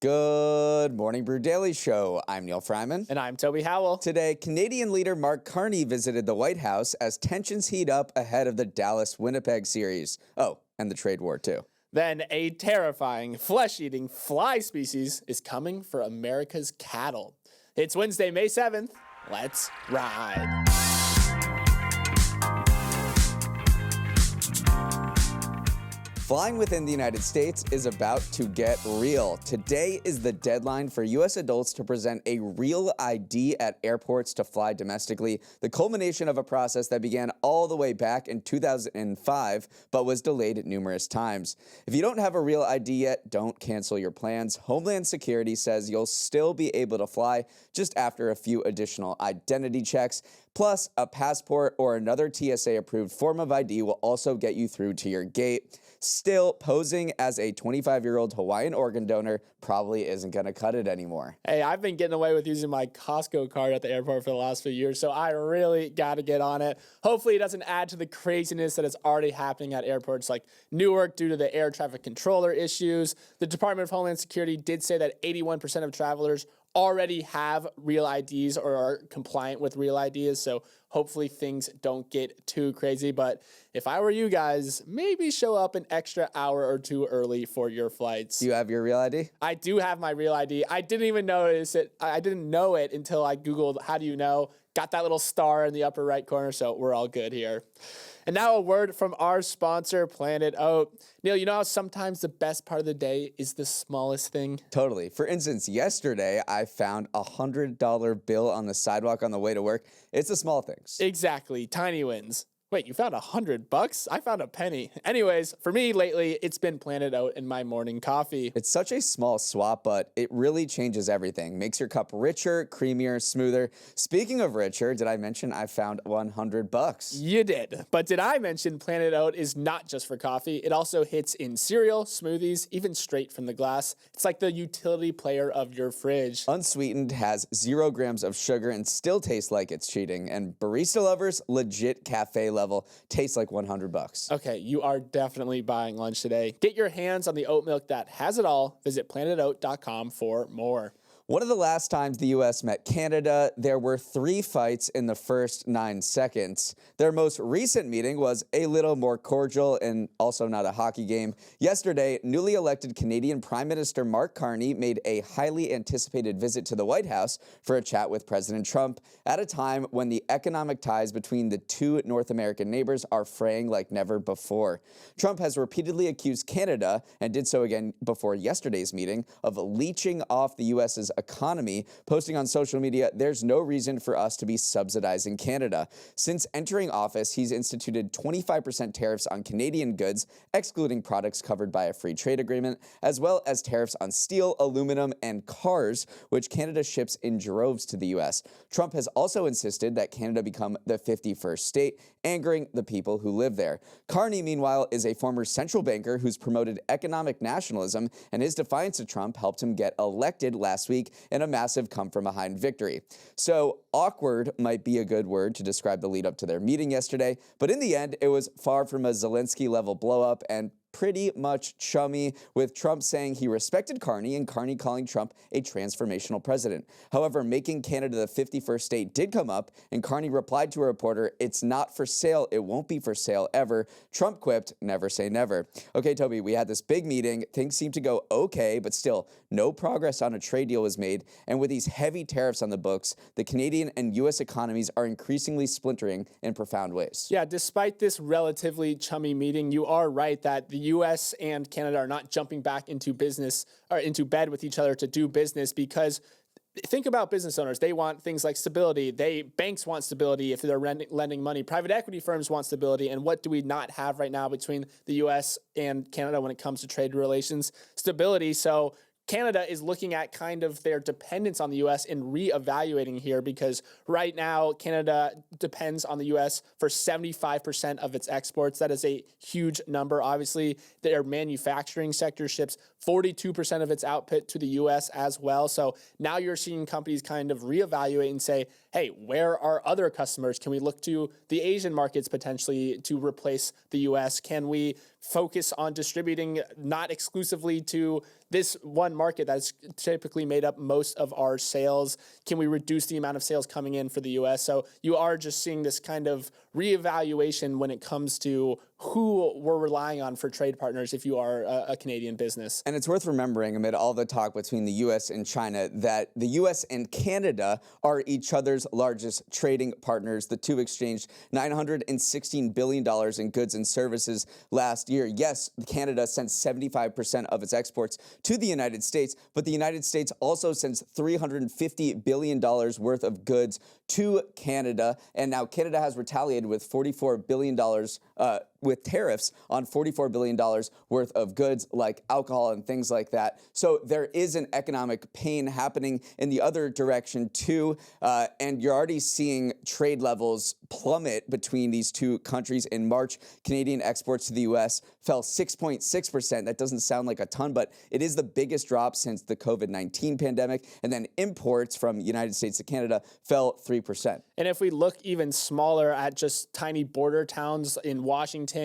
Good morning, Brew Daily show. I'm Neal Freyman. And I'm Toby Howell. Today, Canadian leader Mark Carney visited the White House as tensions heat up ahead of the Dallas-Winnipeg series. Oh, and the trade war, too. Then a terrifying, flesh-eating fly species is coming for America's cattle. It's Wednesday, May 7th. Let's ride. Flying within the United States is about to get real. Today is the deadline for U.S. adults to present a real ID at airports to fly domestically, the culmination of a process that began all the way back in 2005, but was delayed numerous times. If you don't have a real ID yet, don't cancel your plans. Homeland Security says you'll still be able to fly just after a few additional identity checks. Plus, a passport or another TSA-approved form of ID will also get you through to your gate. Still, posing as a 25-year-old Hawaiian organ donor probably isn't going to cut it anymore. Hey, I've been getting away with using my Costco card at the airport for the last few years, so I really got to get on it. Hopefully, it doesn't add to the craziness that is already happening at airports like Newark due to the air traffic controller issues. The Department of Homeland Security did say that 81% of travelers already have real IDs or are compliant with real IDs, so hopefully things don't get too crazy. But if I were you guys, maybe show up an extra hour or two early for your flights. Do you have your real ID? I do have my real ID. I didn't even notice it. I didn't know it until I Googled, how do you know? Got that little star in the upper right corner, so we're all good here. And now a word from our sponsor, Planet Oat. Neal, you know how sometimes the best part of the day is the smallest thing? Totally. For instance, yesterday, I found a $100 bill on the sidewalk on the way to work. It's the small things. Exactly. Tiny wins. Wait, you found $100? I found a penny. Anyways, for me lately, it's been Planet Oat in my morning coffee. It's such a small swap, but it really changes everything. Makes your cup richer, creamier, smoother. Speaking of richer, did I mention I found $100? You did. But did I mention Planet Oat is not just for coffee? It also hits in cereal, smoothies, even straight from the glass. It's like the utility player of your fridge. Unsweetened, has 0 grams of sugar, and still tastes like it's cheating. And barista lovers, legit cafe level, tastes like $100. Okay, you are definitely buying lunch today. Get your hands on the oat milk that has it all. Visit planetoat.com for more. One of the last times the U.S. met Canada, there were 3 fights in the first 9 seconds. Their most recent meeting was a little more cordial and also not a hockey game. Yesterday, newly elected Canadian Prime Minister Mark Carney made a highly anticipated visit to the White House for a chat with President Trump at a time when the economic ties between the two North American neighbors are fraying like never before. Trump has repeatedly accused Canada, and did so again before yesterday's meeting, of leeching off the U.S.'s economy, posting on social media, "There's no reason for us to be subsidizing Canada." Since entering office, he's instituted 25% tariffs on Canadian goods, excluding products covered by a free trade agreement, as well as tariffs on steel, aluminum, and cars, which Canada ships in droves to the U.S. Trump has also insisted that Canada become the 51st state, angering the people who live there. Carney, meanwhile, is a former central banker who's promoted economic nationalism, and his defiance of Trump helped him get elected last week in a massive come-from-behind victory. So awkward might be a good word to describe the lead up to their meeting yesterday, but in the end, it was far from a Zelensky-level blow-up and pretty much chummy, with Trump saying he respected Carney and Carney calling Trump a transformational president. However, making Canada the 51st state did come up, and Carney replied to a reporter, "It's not for sale. It won't be for sale ever." Trump quipped, "Never say never." Okay, Toby, we had this big meeting. Things seemed to go okay, but still, no progress on a trade deal was made. And with these heavy tariffs on the books, the Canadian and U.S. economies are increasingly splintering in profound ways. Yeah, despite this relatively chummy meeting, you are right that the U.S. and Canada are not jumping back into business or into bed with each other to do business, because think about business owners. They want things like stability. Banks want stability if they're lending money. Private equity firms want stability. And what do we not have right now between the U.S. and Canada when it comes to trade relations? Stability. So Canada is looking at kind of their dependence on the U.S. and reevaluating here, because right now Canada depends on the U.S. for 75% of its exports. That is a huge number. Obviously, their manufacturing sector ships 42% of its output to the U.S. as well. So now you're seeing companies kind of reevaluate and say, hey, where are other customers? Can we look to the Asian markets potentially to replace the U.S.? Can we focus on distributing not exclusively to this one market that's typically made up most of our sales? Can we reduce the amount of sales coming in for the U.S.? So you are just seeing this kind of reevaluation when it comes to who we're relying on for trade partners if you are a Canadian business. And it's worth remembering, amid all the talk between the U.S. and China, that the U.S. and Canada are each other's largest trading partners. The two exchanged $916 billion in goods and services last year. Yes, Canada sends 75% of its exports to the United States, but the United States also sends $350 billion worth of goods to Canada. And now Canada has retaliated with $44 billion with tariffs on $44 billion worth of goods like alcohol and things like that. So there is an economic pain happening in the other direction too. And you're already seeing trade levels plummet between these two countries. In March, Canadian exports to the U.S. fell 6.6%. That doesn't sound like a ton, but it is the biggest drop since the COVID-19 pandemic. And then imports from the United States to Canada fell 3%. And if we look even smaller at just tiny border towns in Washington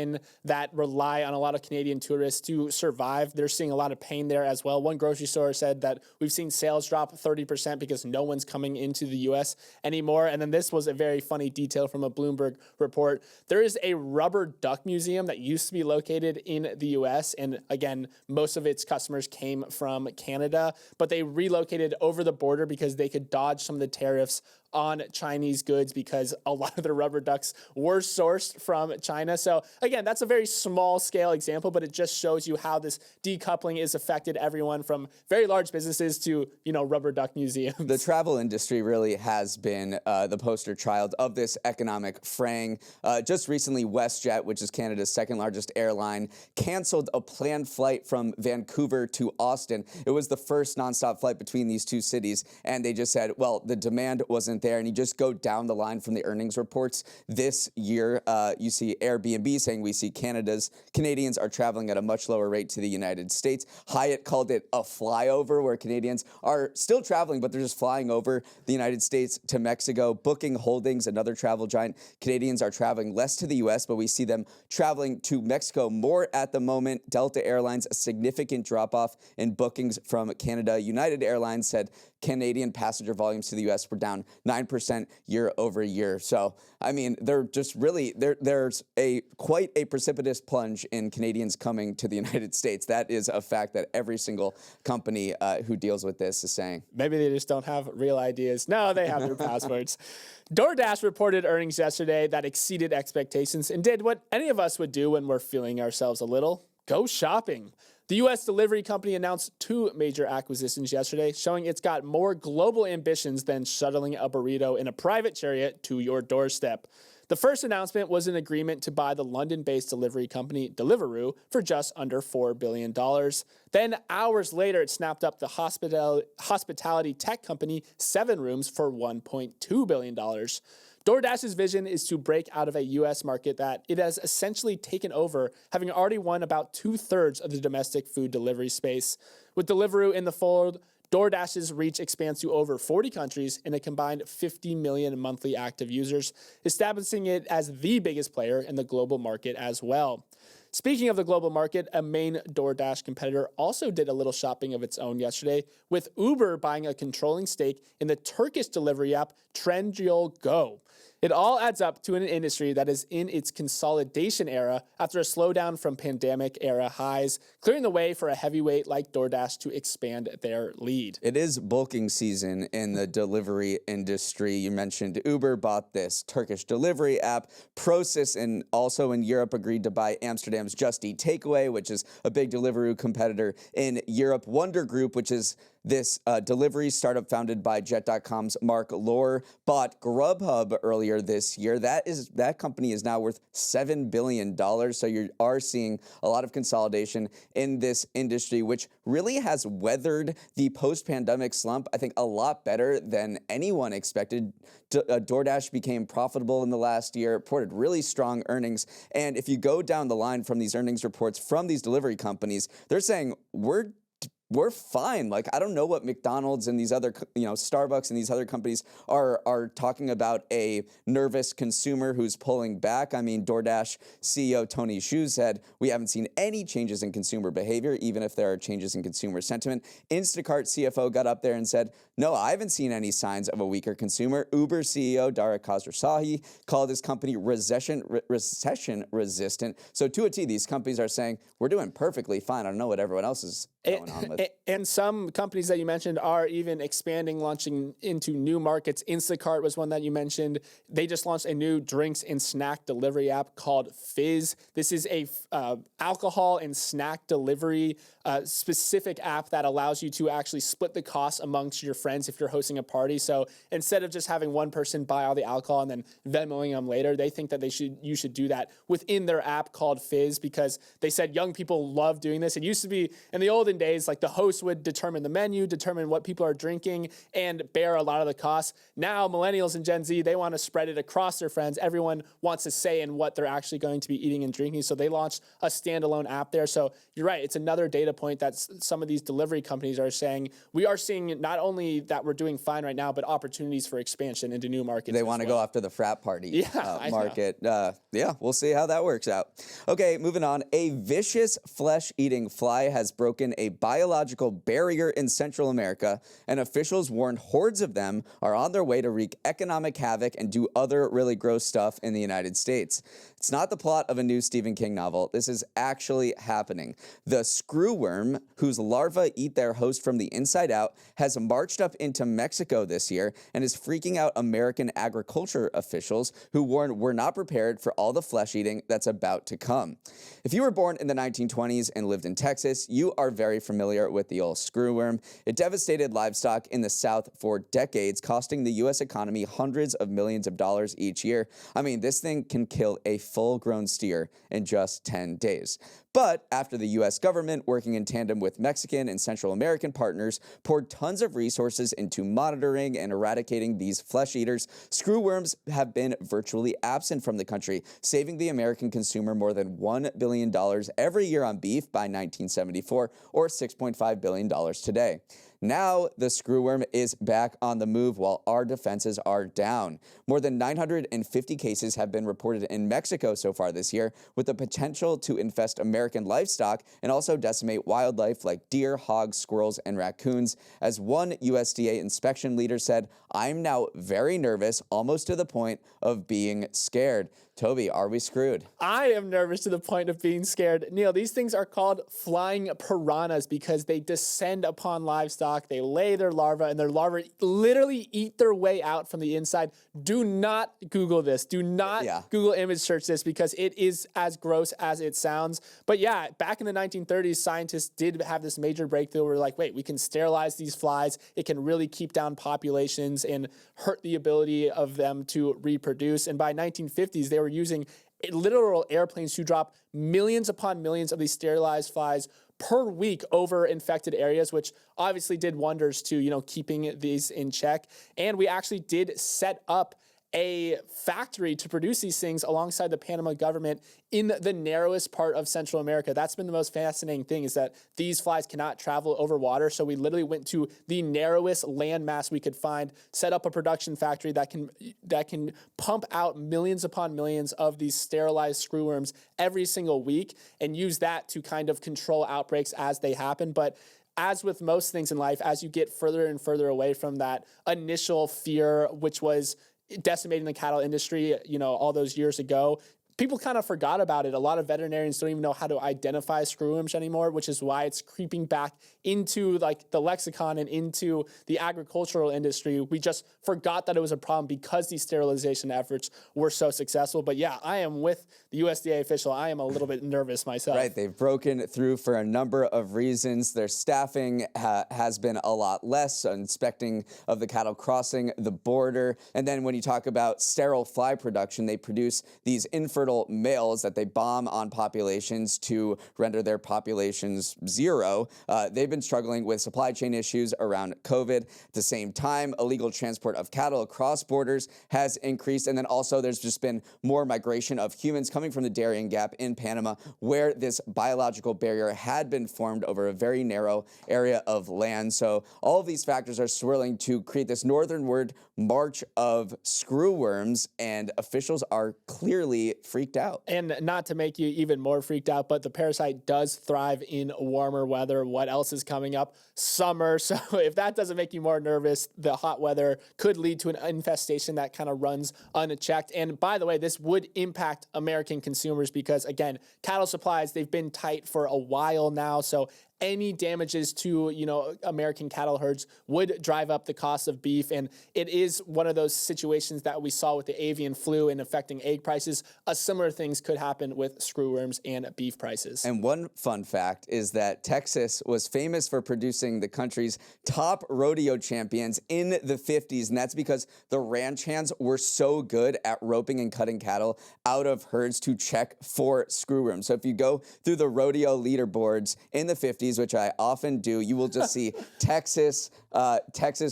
that rely on a lot of Canadian tourists to survive, they're seeing a lot of pain there as well. One grocery store said that we've seen sales drop 30% because no one's coming into the U.S. anymore. And then this was a very funny detail from a Bloomberg report. There is a rubber duck museum that used to be located in the U.S. And again, most of its customers came from Canada, but they relocated over the border because they could dodge some of the tariffs on Chinese goods because a lot of the rubber ducks were sourced from China. So again, that's a very small scale example, but it just shows you how this decoupling is affected everyone from very large businesses to, rubber duck museums. The travel industry really has been the poster child of this economic fraying. Just recently, WestJet, which is Canada's second largest airline, canceled a planned flight from Vancouver to Austin. It was the first nonstop flight between these two cities, and they just said, well, the demand wasn't there. And you just go down the line from the earnings reports this year. You see Airbnb saying we see Canadians are traveling at a much lower rate to the United States. Hyatt called it a flyover, where Canadians are still traveling, but they're just flying over the United States to Mexico. Booking Holdings, another travel giant, Canadians are traveling less to the U.S., but we see them traveling to Mexico more at the moment. Delta Airlines, a significant drop-off in bookings from Canada. United Airlines said Canadian passenger volumes to the U.S. were down 9% year over year. So, I mean, they're just really, there's quite a precipitous plunge in Canadians coming to the United States. That is a fact that every single company who deals with this is saying. Maybe they just don't have real ideas. No, they have their passwords. DoorDash reported earnings yesterday that exceeded expectations and did what any of us would do when we're feeling ourselves a little: go shopping. The U.S. delivery company announced two major acquisitions yesterday, showing it's got more global ambitions than shuttling a burrito in a private chariot to your doorstep. The first announcement was an agreement to buy the London-based delivery company Deliveroo for just under $4 billion. Then, hours later, it snapped up the hospitality tech company 7Rooms for $1.2 billion. DoorDash's vision is to break out of a U.S. market that it has essentially taken over, having already won about 2/3 of the domestic food delivery space. With Deliveroo in the fold, DoorDash's reach expands to over 40 countries and a combined 50 million monthly active users, establishing it as the biggest player in the global market as well. Speaking of the global market, a main DoorDash competitor also did a little shopping of its own yesterday, with Uber buying a controlling stake in the Turkish delivery app Trendyol Go. It all adds up to an industry that is in its consolidation era after a slowdown from pandemic-era highs, clearing the way for a heavyweight like DoorDash to expand their lead. It is bulking season in the delivery industry. You mentioned Uber bought this Turkish delivery app. Prosus, and also in Europe, agreed to buy Amsterdam's Just Eat Takeaway, which is a big Deliveroo competitor in Europe. Wonder Group, which is this delivery startup founded by Jet.com's Mark Lohr, bought Grubhub earlier this year. That company is now worth $7 billion. So you are seeing a lot of consolidation in this industry, which really has weathered the post-pandemic slump, I think, a lot better than anyone expected. DoorDash became profitable in the last year, reported really strong earnings. And if you go down the line from these earnings reports from these delivery companies, they're saying we're we're fine. Like, I don't know what McDonald's and these other, Starbucks and these other companies are talking about a nervous consumer who's pulling back. I mean, DoorDash CEO Tony Xu said, we haven't seen any changes in consumer behavior, even if there are changes in consumer sentiment. Instacart CFO got up there and said, no, I haven't seen any signs of a weaker consumer. Uber CEO Dara Khosrowshahi called his company recession resistant. So to a T, these companies are saying, we're doing perfectly fine. I don't know what everyone else is going on with. And some companies that you mentioned are even expanding, launching into new markets. Instacart was one that you mentioned. They just launched a new drinks and snack delivery app called Fizz. This is a alcohol and snack delivery specific app that allows you to actually split the costs amongst your friends if you're hosting a party. So instead of just having one person buy all the alcohol and then Venmoing them later, they think that you should do that within their app called Fizz, because they said young people love doing this. It used to be in the olden days, like the host would determine the menu, determine what people are drinking, and bear a lot of the costs. Now millennials and Gen Z, they want to spread it across their friends. Everyone wants to say in what they're actually going to be eating and drinking. So they launched a standalone app there. So you're right. It's another data point that some of these delivery companies are saying. We are seeing not only that we're doing fine right now, but opportunities for expansion into new markets. They want to go after the frat party market. Yeah, we'll see how that works out. Okay, moving on. A vicious flesh-eating fly has broken a biological barrier in Central America, and officials warned hordes of them are on their way to wreak economic havoc and do other really gross stuff in the United States. It's not the plot of a new Stephen King novel. This is actually happening. The screwworm, whose larvae eat their host from the inside out, has marched up into Mexico this year and is freaking out American agriculture officials who warn we're not prepared for all the flesh eating that's about to come. If you were born in the 1920s and lived in Texas, you are very familiar with the old screwworm. It devastated livestock in the South for decades, costing the U.S. economy hundreds of millions of dollars each year. I mean, this thing can kill a full-grown steer in just 10 days. But after the U.S. government, working in tandem with Mexican and Central American partners, poured tons of resources into monitoring and eradicating these flesh eaters, screwworms have been virtually absent from the country, saving the American consumer more than $1 billion every year on beef by 1974, or $6.5 billion today. Now, the screwworm is back on the move while our defenses are down. More than 950 cases have been reported in Mexico so far this year, with the potential to infest American livestock and also decimate wildlife like deer, hogs, squirrels, and raccoons. As one USDA inspection leader said, I'm now very nervous, almost to the point of being scared. Toby, are we screwed? I am nervous to the point of being scared. Neal, these things are called flying piranhas because they descend upon livestock, they lay their larvae, and their larvae literally eat their way out from the inside. Do not Google this. Do not Google image search this, because it is as gross as it sounds. But yeah, back in the 1930s, scientists did have this major breakthrough where like, wait, we can sterilize these flies. It can really keep down populations and hurt the ability of them to reproduce. And by 1950s, they were using literal airplanes to drop millions upon millions of these sterilized flies per week over infected areas, which obviously did wonders to, keeping these in check. And we actually did set up a factory to produce these things alongside the Panama government in the narrowest part of Central America. That's been the most fascinating thing, is that these flies cannot travel over water. So we literally went to the narrowest landmass we could find, set up a production factory that can pump out millions upon millions of these sterilized screwworms every single week, and use that to kind of control outbreaks as they happen. But as with most things in life, as you get further and further away from that initial fear, which was decimating the cattle industry, all those years ago, people kind of forgot about it. A lot of veterinarians don't even know how to identify screwworms anymore, which is why it's creeping back into like the lexicon and into the agricultural industry. We just forgot that it was a problem because these sterilization efforts were so successful. But yeah, I am with the USDA official. I am a little bit nervous myself. Right, they've broken through for a number of reasons. Their staffing has been a lot less, inspecting of the cattle crossing the border. And then when you talk about sterile fly production, they produce these infertile infertile males that they bomb on populations to render their populations zero. They've been struggling with supply chain issues around COVID. At the same time, illegal transport of cattle across borders has increased. And then also there's just been more migration of humans coming from the Darien Gap in Panama, where this biological barrier had been formed over a very narrow area of land. So all of these factors are swirling to create this northernward march of screwworms, and officials are clearly freaked out. And not to make you even more freaked out, but the parasite does thrive in warmer weather. What else is coming up? Summer. So if that doesn't make you more nervous, the hot weather could lead to an infestation that kind of runs unchecked. And by the way, this would impact American consumers because, again, cattle supplies, they've been tight for a while now. So any damages to, American cattle herds would drive up the cost of beef. And it is one of those situations that we saw with the avian flu and affecting egg prices. Similar things could happen with screwworms and beef prices. And one fun fact is that Texas was famous for producing the country's top rodeo champions in the 50s. And that's because the ranch hands were so good at roping and cutting cattle out of herds to check for screwworms. So if you go through the rodeo leaderboards in the 50s, which I often do, you will just see Texas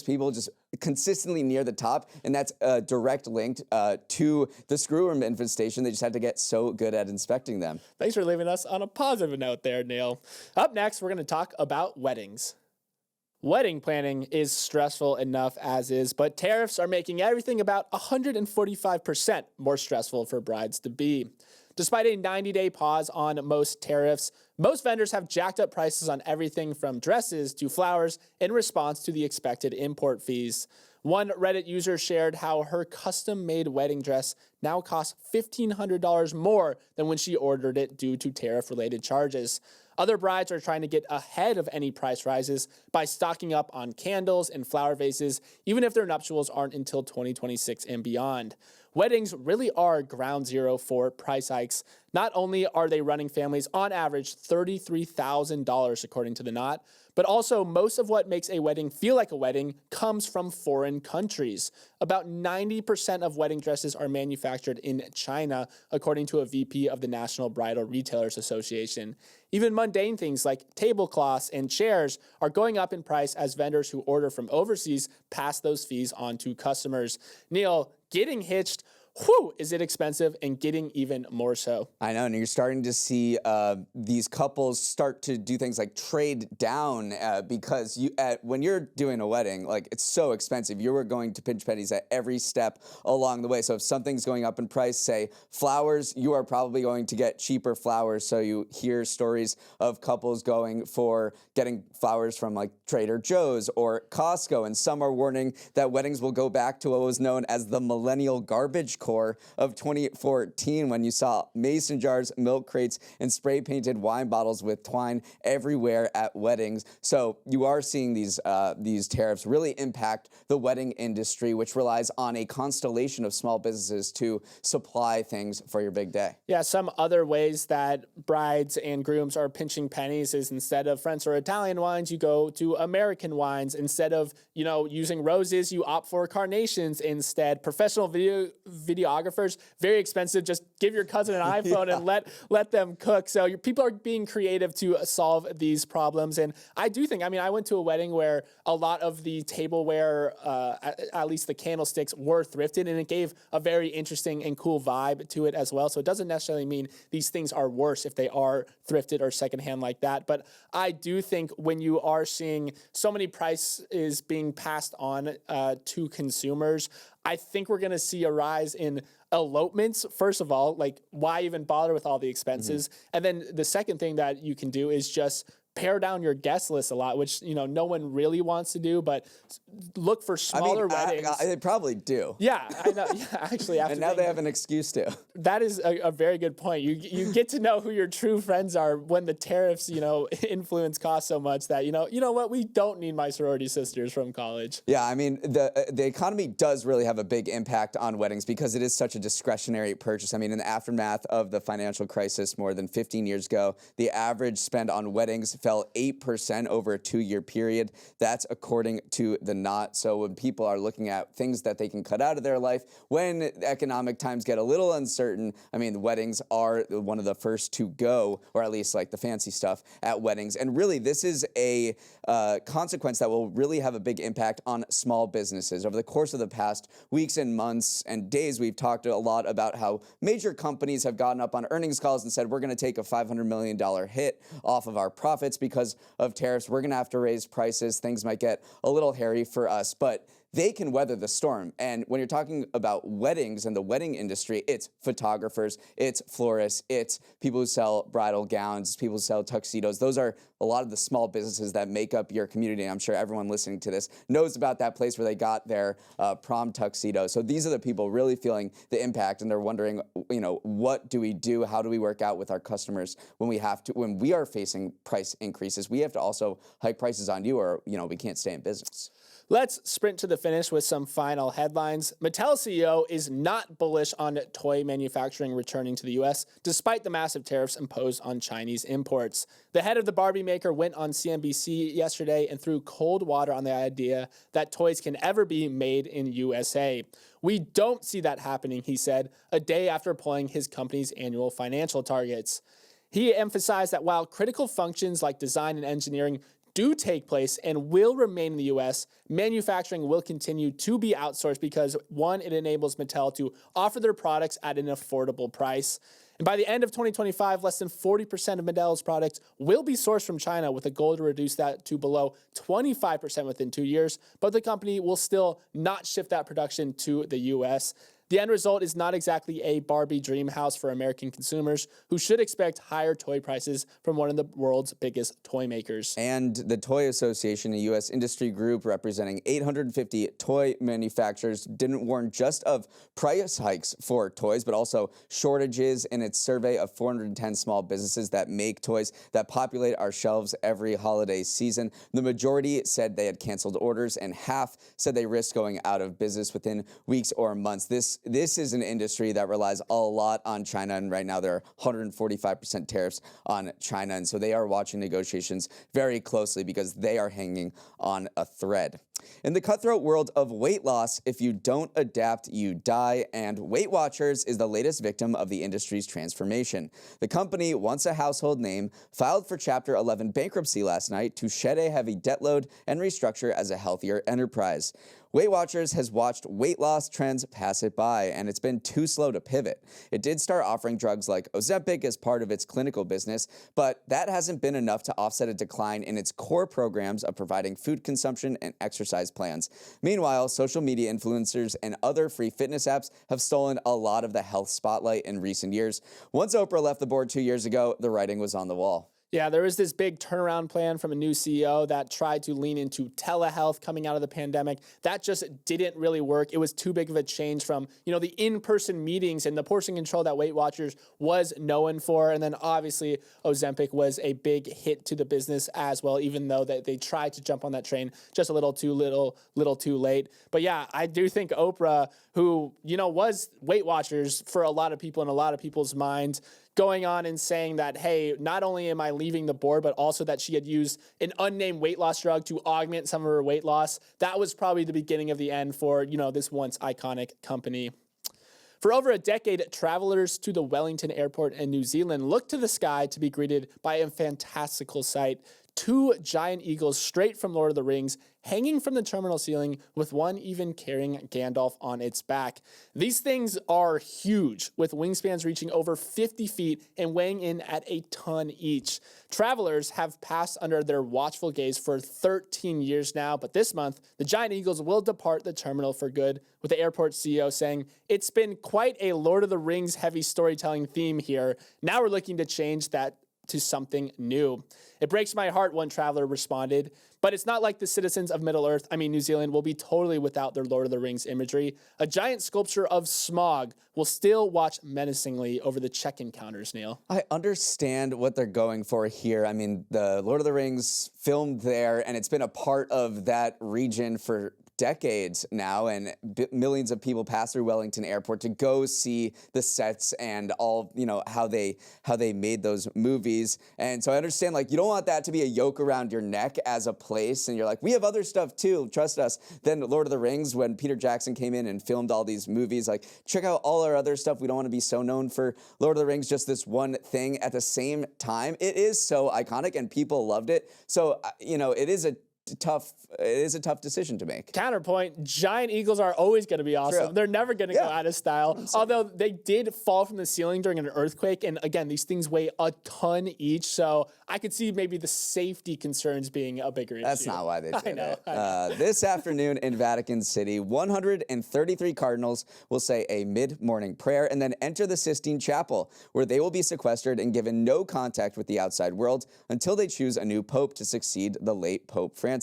people just consistently near the top, and that's a direct link to the screwworm infestation. They just had to get so good at inspecting them. Thanks for leaving us on a positive note there, Neal. Up next, we're going to talk about weddings. Wedding planning is stressful enough as is, but tariffs are making everything about 145% more stressful for brides-to-be. Despite a 90-day pause on most tariffs, most vendors have jacked up prices on everything from dresses to flowers in response to the expected import fees. One Reddit user shared how her custom-made wedding dress now costs $1,500 more than when she ordered it due to tariff-related charges. Other brides are trying to get ahead of any price rises by stocking up on candles and flower vases, even if their nuptials aren't until 2026 and beyond. Weddings really are ground zero for price hikes. Not only are they running families on average $33,000 according to The Knot, but also most of what makes a wedding feel like a wedding comes from foreign countries. About 90% of wedding dresses are manufactured in China, according to a VP of the National Bridal Retailers Association. Even mundane things like tablecloths and chairs are going up in price as vendors who order from overseas pass those fees on to customers. Neal, getting hitched, is it expensive, and getting even more so. I know, and you're starting to see these couples start to do things like trade down because when you're doing a wedding, like, it's so expensive. You are going to pinch pennies at every step along the way. So if something's going up in price, say flowers, you are probably going to get cheaper flowers. So you hear stories of couples getting flowers from like Trader Joe's or Costco, and some are warning that weddings will go back to what was known as the millennial garbage of 2014, when you saw mason jars, milk crates, and spray painted wine bottles with twine everywhere at weddings. So you are seeing these tariffs really impact the wedding industry, which relies on a constellation of small businesses to supply things for your big day. Yeah, some other ways that brides and grooms are pinching pennies is instead of French or Italian wines, you go to American wines. Instead of, using roses, you opt for carnations instead. Professional videographers, very expensive. Just give your cousin an iPhone and let them cook. So people are being creative to solve these problems. And I do think, I went to a wedding where a lot of the tableware, at least the candlesticks, were thrifted, and it gave a very interesting and cool vibe to it as well. So it doesn't necessarily mean these things are worse if they are thrifted or secondhand like that. But I do think when you are seeing so many prices being passed on to consumers, I think we're going to see a rise in elopements. First of all, like, why even bother with all the expenses? And then the second thing that you can do is just pare down your guest list a lot, which, no one really wants to do, but look for smaller weddings. They probably do. Yeah, I know. Yeah, actually. And now they have an excuse to. That is a very good point. You get to know who your true friends are when the tariffs, influence cost so much that, you know what, we don't need my sorority sisters from college. Yeah, the economy does really have a big impact on weddings because it is such a discretionary purchase. In the aftermath of the financial crisis more than 15 years ago, the average spend on weddings fell fell 8% over a 2-year period. That's according to the Knot. So when people are looking at things that they can cut out of their life when economic times get a little uncertain, I mean, weddings are one of the first to go, or at least like the fancy stuff at weddings. And really, this is a consequence that will really have a big impact on small businesses. Over the course of the past weeks and months and days, we've talked a lot about how major companies have gotten up on earnings calls and said, we're going to take a $500 million hit off of our profits because of tariffs. We're going to have to raise prices. Things might get a little hairy for us, but they can weather the storm. And when you're talking about weddings and the wedding industry, it's photographers, it's florists, it's people who sell bridal gowns, people who sell tuxedos. Those are a lot of the small businesses that make up your community. I'm sure everyone listening to this knows about that place where they got their prom tuxedo. So these are the people really feeling the impact, and they're wondering, what do we do? How do we work out with our customers when we are facing price increases? We have to also hike prices on you, or we can't stay in business. Let's sprint to the finish with some final headlines. Mattel CEO is not bullish on toy manufacturing returning to the U.S., despite the massive tariffs imposed on Chinese imports. The head of the Barbie maker went on CNBC yesterday and threw cold water on the idea that toys can ever be made in USA. We don't see that happening, he said, a day after pulling his company's annual financial targets. He emphasized that while critical functions like design and engineering do take place and will remain in the U.S., manufacturing will continue to be outsourced because, one, it enables Mattel to offer their products at an affordable price. And by the end of 2025, less than 40% of Mattel's products will be sourced from China, with a goal to reduce that to below 25% within 2 years. But the company will still not shift that production to the U.S. The end result is not exactly a Barbie dream house for American consumers, who should expect higher toy prices from one of the world's biggest toy makers. And the Toy Association, a U.S. industry group representing 850 toy manufacturers, didn't warn just of price hikes for toys, but also shortages in its survey of 410 small businesses that make toys that populate our shelves every holiday season. The majority said they had canceled orders, and half said they risked going out of business within weeks or months. This is an industry that relies a lot on China, and right now there are 145% tariffs on China, and so they are watching negotiations very closely because they are hanging on a thread. In the cutthroat world of weight loss, if you don't adapt, you die, and Weight Watchers is the latest victim of the industry's transformation. The company, once a household name, filed for Chapter 11 bankruptcy last night to shed a heavy debt load and restructure as a healthier enterprise. Weight Watchers has watched weight loss trends pass it by, and it's been too slow to pivot. It did start offering drugs like Ozempic as part of its clinical business, but that hasn't been enough to offset a decline in its core programs of providing food consumption and exercise plans. Meanwhile, social media influencers and other free fitness apps have stolen a lot of the health spotlight in recent years. Once Oprah left the board 2 years ago, the writing was on the wall. Yeah, there was this big turnaround plan from a new CEO that tried to lean into telehealth coming out of the pandemic. That just didn't really work. It was too big of a change from, the in-person meetings and the portion control that Weight Watchers was known for. And then obviously Ozempic was a big hit to the business as well, even though they tried to jump on that train just a little too late. But yeah, I do think Oprah, who, was Weight Watchers for a lot of people in a lot of people's minds, going on and saying that, hey, not only am I leaving the board, but also that she had used an unnamed weight loss drug to augment some of her weight loss. That was probably the beginning of the end for, this once iconic company. For over a decade, travelers to the Wellington Airport in New Zealand looked to the sky to be greeted by a fantastical sight. 2 giant eagles straight from Lord of the Rings hanging from the terminal ceiling, with one even carrying Gandalf on its back. These things are huge, with wingspans reaching over 50 feet and weighing in at a ton each. Travelers have passed under their watchful gaze for 13 years now, but this month, the giant eagles will depart the terminal for good, with the airport CEO saying, "It's been quite a Lord of the Rings heavy storytelling theme here. Now we're looking to change that to something new." "It breaks my heart," one traveler responded, "but it's not like the citizens of Middle-earth, New Zealand, will be totally without their Lord of the Rings imagery. A giant sculpture of Smaug will still watch menacingly over the check-in counters," Neal. I understand what they're going for here. The Lord of the Rings filmed there, and it's been a part of that region for decades now, and millions of people pass through Wellington Airport to go see the sets and all, how they made those movies. And so I understand, like, you don't want that to be a yoke around your neck as a place, and you're like, we have other stuff too, trust us. Then Lord of the Rings, when Peter Jackson came in and filmed all these movies, like, check out all our other stuff. We don't want to be so known for Lord of the Rings, just this one thing. At the same time, it is so iconic and people loved it. So, it is a tough decision to make. Counterpoint, giant eagles are always going to be awesome. True. They're never going to go out of style. Although they did fall from the ceiling during an earthquake. And again, these things weigh a ton each. So I could see maybe the safety concerns being a bigger issue. That's not why they did I know. it. This afternoon in Vatican City, 133 cardinals will say a mid-morning prayer and then enter the Sistine Chapel, where they will be sequestered and given no contact with the outside world until they choose a new pope to succeed the late Pope Francis.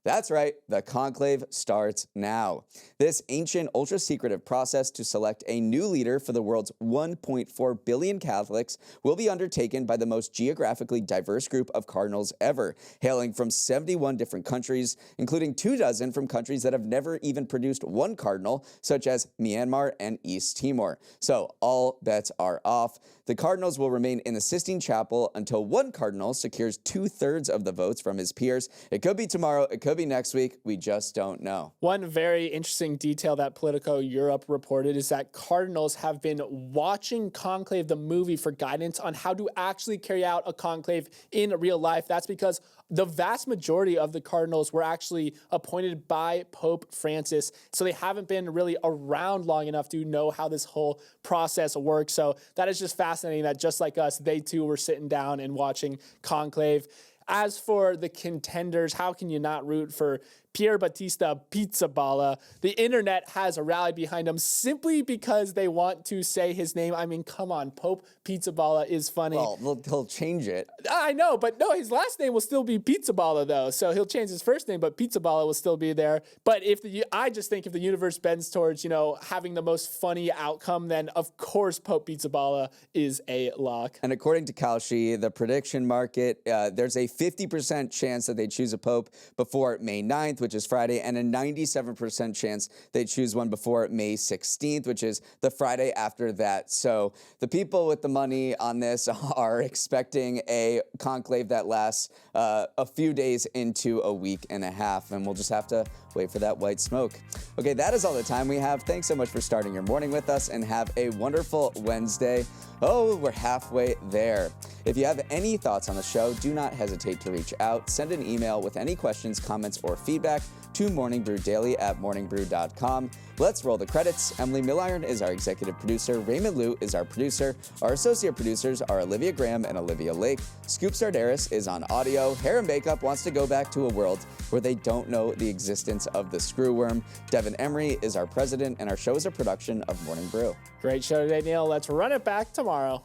That's right, the conclave starts now. This ancient, ultra-secretive process to select a new leader for the world's 1.4 billion Catholics will be undertaken by the most geographically diverse group of cardinals ever, hailing from 71 different countries, including 24 from countries that have never even produced one cardinal, such as Myanmar and East Timor. So all bets are off. The cardinals will remain in the Sistine Chapel until one cardinal secures 2/3 of the votes from his peers. It could be tomorrow, it could be next week, we just don't know. One very interesting detail that Politico Europe reported is that cardinals have been watching Conclave, the movie, for guidance on how to actually carry out a conclave in real life. That's because the vast majority of the cardinals were actually appointed by Pope Francis, so they haven't been really around long enough to know how this whole process works. So that is just fascinating that just like us, they too were sitting down and watching Conclave. As for the contenders, how can you not root for Pier Battista Pizzaballa? The internet has a rally behind him simply because they want to say his name. I mean, come on, Pope Pizzaballa is funny. Well, he'll change it. I know, but no, his last name will still be Pizzaballa, though. So he'll change his first name, but Pizzaballa will still be there. But I just think if the universe bends towards, having the most funny outcome, then of course Pope Pizzaballa is a lock. And according to Kalshi, the prediction market, there's a 50% chance that they choose a pope before May 9th, which is Friday, and a 97% chance they choose one before May 16th, which is the Friday after that. So the people with the money on this are expecting a conclave that lasts a few days into a week and a half, and we'll just have to wait for that white smoke. Okay, that is all the time we have. Thanks so much for starting your morning with us, and have a wonderful Wednesday. Oh, we're halfway there. If you have any thoughts on the show, do not hesitate to reach out. Send an email with any questions, comments, or feedback to morningbrew@morningbrew.com. Let's roll the credits. Emily Milliron is our executive producer. Raymond Liu is our producer. Our associate producers are Olivia Graham and Olivia Lake. Scoop Sardaris is on audio. Hair and Makeup wants to go back to a world where they don't know the existence of the screwworm. Devin Emery is our president, and our show is a production of Morning Brew. Great show today, Neal. Let's run it back tomorrow.